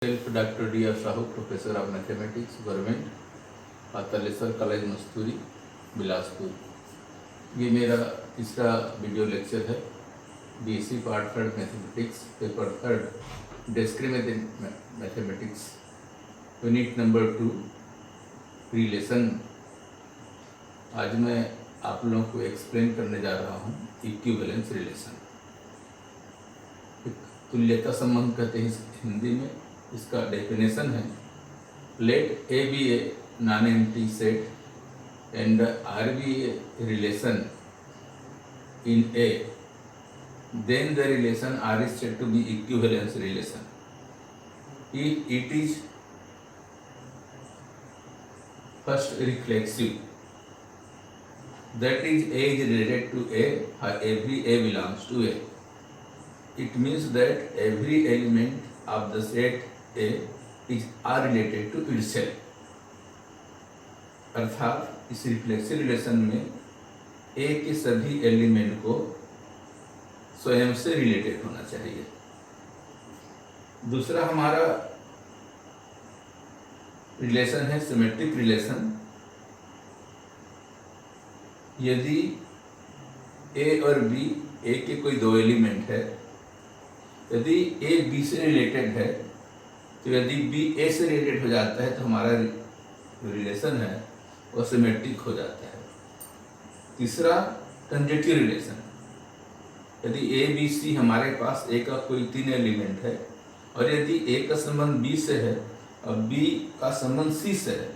Self Dr. D.R. Sahu, Professor of Mathematics, Government, Pataleshwar college Masturi, Bilaspur. ये मेरा तीसरा वीडियो लेक्चर है। BSc part third mathematics, paper third, discriminating mathematics, unit number 2, relation. आज मैं आप लोगों को एक्सप्लेन करने जा रहा हूँ इक्विवेलेंस रिलेशन। तुल्यता संबंध कहते हैं हिंदी में। इसका डेफिनेशन है, let A be a non empty set and R be a relation in A, then the relation R is said to be equivalence relation. If it is first reflexive, that is A is related to A, every A belongs to A. It means that every element of the set A is R related to itself. अर्थात इस reflexive relation में A के सभी element को स्वयं से related होना चाहिए। दूसरा हमारा रिलेशन है सिमेट्रिक रिलेशन। यदि A और B, A के कोई दो एलिमेंट है, यदि A B से रिलेटेड है, तो यदि B A से रिलेटेड हो जाता है तो हमारा रिलेशन है वो सिमेट्रिक हो जाता है। तीसरा कंजेक्टिव रिलेशन, यदि ए बी सी हमारे पास ए का कोई तीन एलिमेंट है और यदि ए का संबंध बी से है और बी का संबंध सी से है,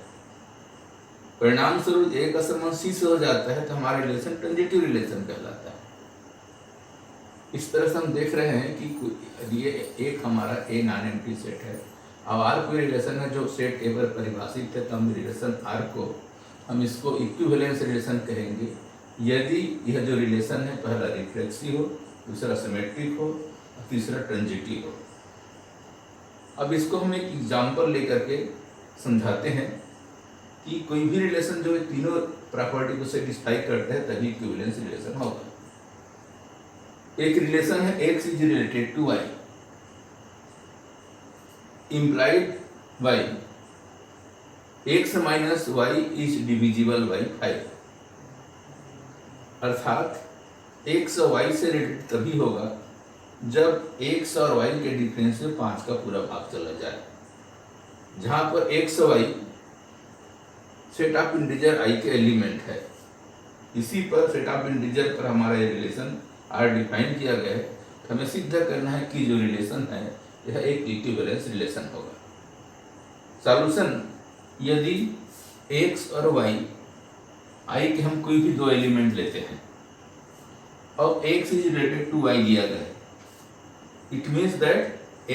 परिणाम स्वरूप ए का संबंध सी से हो जाता है तो हमारा रिलेशन कंजेक्टिव रिलेशन कहलाता है। इस तरह से हम देख रहे हैं कि ये एक हमारा ए नॉन एम्प्टी सेट है। अब आर कोई रिलेशन है जो सेट ए पर परिभाषित है, तो हम रिलेशन आर को हम इसको इक्विवेलेंस रिलेशन कहेंगे यदि यह जो रिलेशन है पहला रिफ्लेक्सिव हो, दूसरा सिमेट्रिक हो और तीसरा ट्रांजिटिव हो। अब इसको हम एक एग्जांपल लेकर के समझाते हैं कि कोई भी रिलेशन जो तीनों प्रॉपर्टी को सेटिस्फाई करता है तभी इक्विवेलेंस रिलेशन होगा। एक रिलेशन है x is related to y, implied y x minus y is divisible by 5। अर्थात x और y से रिलेटेड तभी होगा जब x और y के डिफरेंस में 5 का पूरा भाग चला जाए। जहां पर x और y set of integer i के एलिमेंट है, इसी पर सेट ऑफ इंटीजर पर हमारा ये रिलेशन r डिफाइन किया गया है। हमें सिद्ध करना है कि जो रिलेशन है यह एक इक्विवेलेंस रिलेशन होगा। सॉल्यूशन, यदि x और y i के हम कोई भी दो एलिमेंट लेते हैं और x is related to y दिया गया है, it means that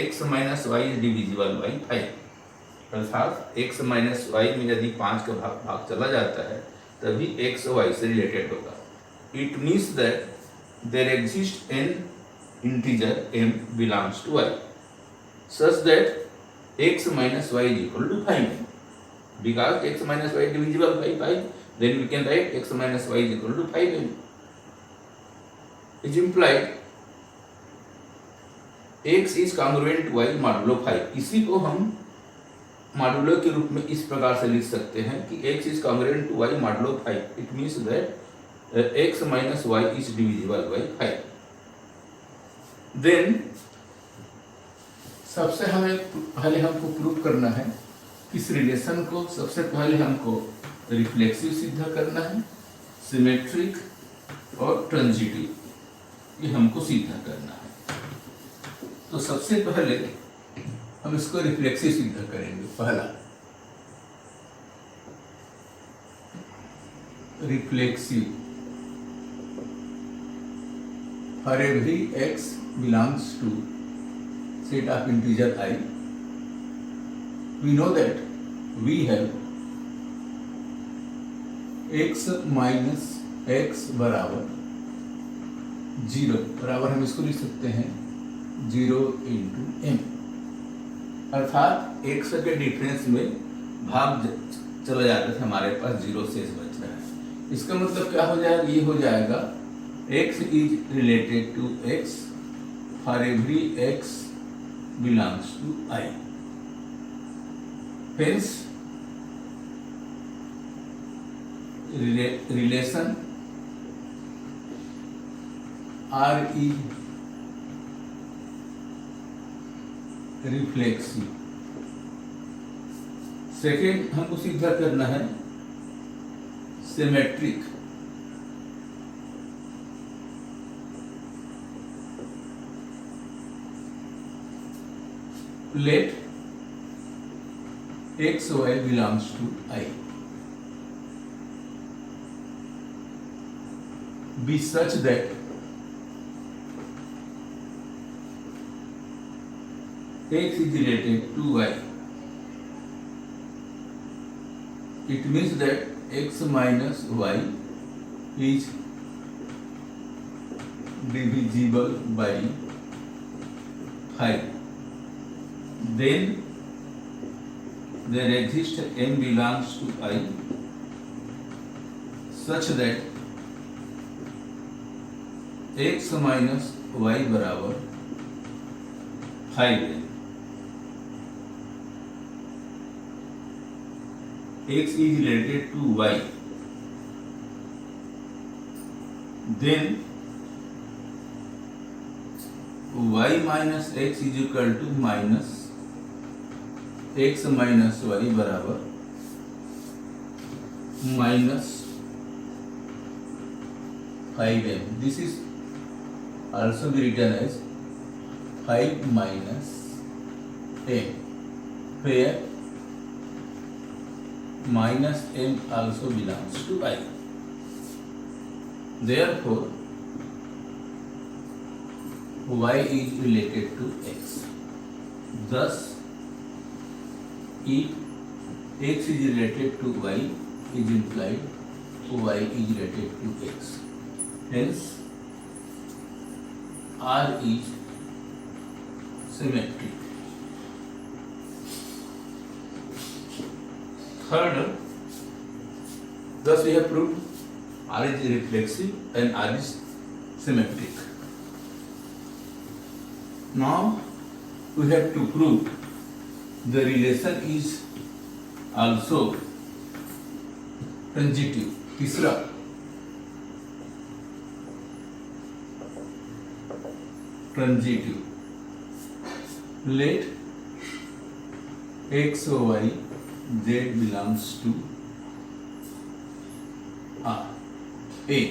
x minus y is divisible by 5। अर्थात x माइनस y में यदि 5 का भाग चला जाता है तभी x और y से रिलेटेड होगा। It means that there exist an integer m belongs to y such that x minus y is equal to 5. Because x minus y is divisible by 5, then we can write x minus y is equal to 5m. Is implied x is congruent to y modulo 5। इसी को हम modulo के रूप में इस प्रकार से लिख सकते हैं कि x is congruent to y modulo 5। It means that x minus y is divisible by 5। Then सबसे पहले हमको प्रूव करना है इस रिलेशन को। सबसे पहले हमको रिफ्लेक्सिव सिद्ध करना है, सिमेट्रिक और ट्रांजिटिव, ये हमको सिद्ध करना है। तो सबसे पहले हम इसको रिफ्लेक्सिव सिद्ध करेंगे। पहला reflexive, for every x belongs to set of integer I, we know that we have x minus x बराबर 0, बराबर हम इसको लिख सकते हैं 0 इंटू m। अर्थात x के डिफरेंस में भाग चला जाता है, हमारे पास 0 शेष बच रहा है। इसका मतलब क्या हो जाएगा, ये हो जाएगा x is related to x for every x belongs to I। hence relation R is reflexive. Second हमको सीधा करना है symmetric. Let x y belongs to I be such that x is related to y. It means that x minus y is divisible by 5. Then there exists m belongs to I such that x minus y बराबर 5 है। x is related to y, then y minus x is equal to minus x minus y बराबर minus 5m. This is also be written as 5 minus m, where minus m also belongs to I. Therefore, y is related to x. Thus, if x is related to y, is implied y is related to x. Hence, R is symmetric. Third, thus we have proved R is reflexive and R is symmetric. Now we have to prove the relation is also transitive. तीसरा, transitive. Let x y z belongs to R. A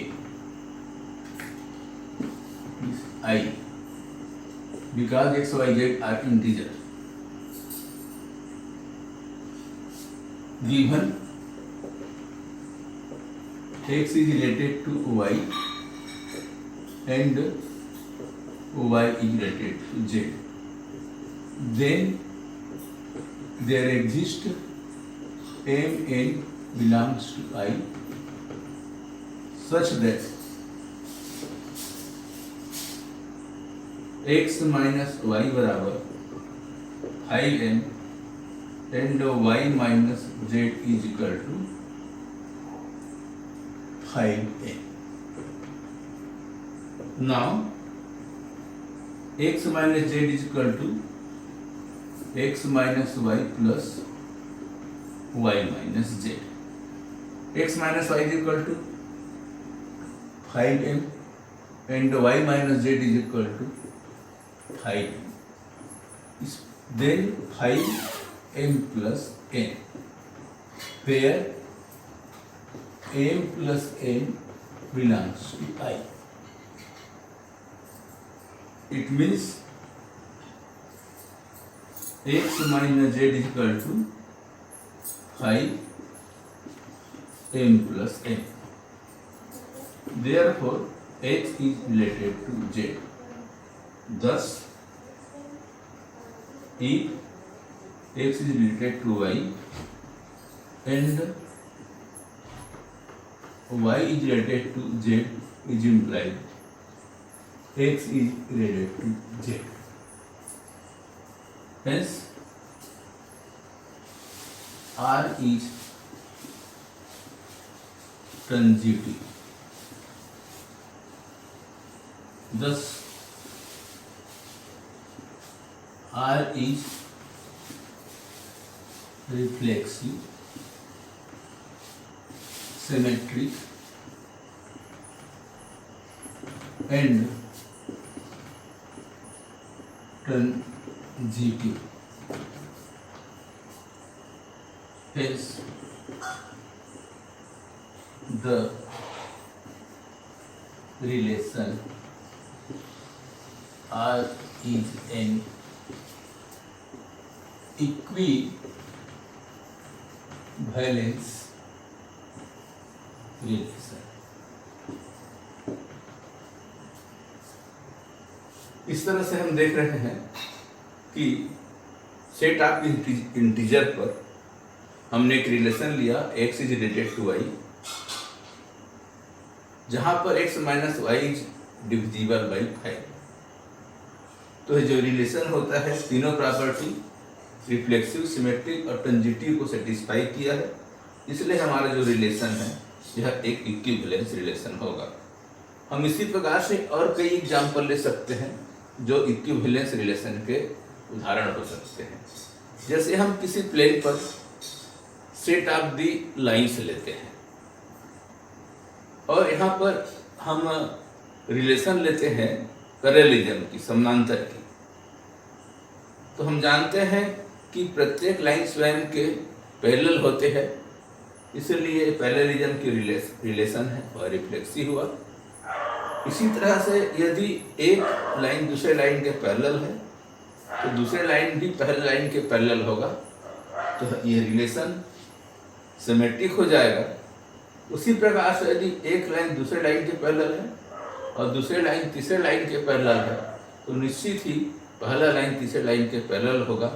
is I because x y z are integer. Given x is related to y and y is related to z, then there exists m n belongs to I such that x minus y बराबर 5m and y minus z is equal to 5m. Now x minus z is equal to x minus y plus y minus z. X minus y is equal to 5m and y minus z is equal to 5m. Then 5m plus n, where m plus n belongs to I. It means x minus z is equal to 5m plus n. Therefore, x is related to z. Thus, if x is related to y and y is related to z, is implied x is related to z. Hence, R is transitive. Thus, R is reflexive, symmetric and transitive. Hence, the relation R is an equivalence relation। इस तरह से हम देख रहे हैं कि set of integer पर हमने एक रिलेशन लिया x is related to y, जहां पर x minus y is divisible by 5। तो जो रिलेशन होता है तीनों प्रॉपर्टी रिफ्लेक्सिव, सिमेट्रिक और ट्रांजिटिव को सेटिस्फाई किया है, इसलिए हमारा जो रिलेशन है यह एक इक्विवेलेंस रिलेशन होगा। हम इसी प्रकार से और कई एग्जाम्पल ले सकते हैं जो इक्विवेलेंस रिलेशन के उदाहरण हो सकते हैं। जैसे हम किसी प्लेन पर सेट ऑफ दी लाइंस लेते हैं और यहाँ पर हम रिलेशन लेते हैं पैरेललिज्म की, समानांतर की। तो हम जानते हैं कि प्रत्येक लाइन स्वयं के पैरेलल होते हैं, इसलिए पैरेललिज्म की रिलेशन है और रिफ्लेक्सिव हुआ। इसी तरह से यदि एक लाइन दूसरे लाइन के पैरेलल है तो दूसरे लाइन भी पहले लाइन के पैरेलल होगा, तो ये रिलेशन सिमेट्रिक हो जाएगा। उसी प्रकार से यदि एक लाइन दूसरे लाइन के पैरेलल है और दूसरे लाइन तीसरे लाइन के पैरेलल है तो निश्चित ही पहला लाइन तीसरे लाइन के पैरेलल होगा,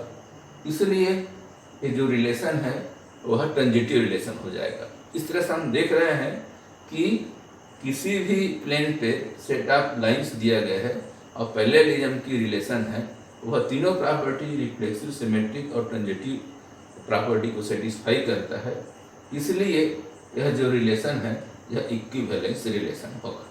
इसलिए ये जो रिलेशन है वह ट्रांजिटिव रिलेशन हो जाएगा। इस तरह से हम देख रहे हैं कि किसी भी प्लेन पे सेट ऑफ लाइंस दिया गया है और पैरेललिज्म की रिलेशन है, वह तीनों प्रॉपर्टी रिफ्लेक्सिव, सिमेट्रिक और ट्रांजिटिव प्रॉपर्टी को सेटिस्फाई करता है, इसलिए यह जो रिलेशन है यह इक्विवेलेंस रिलेशन होगा।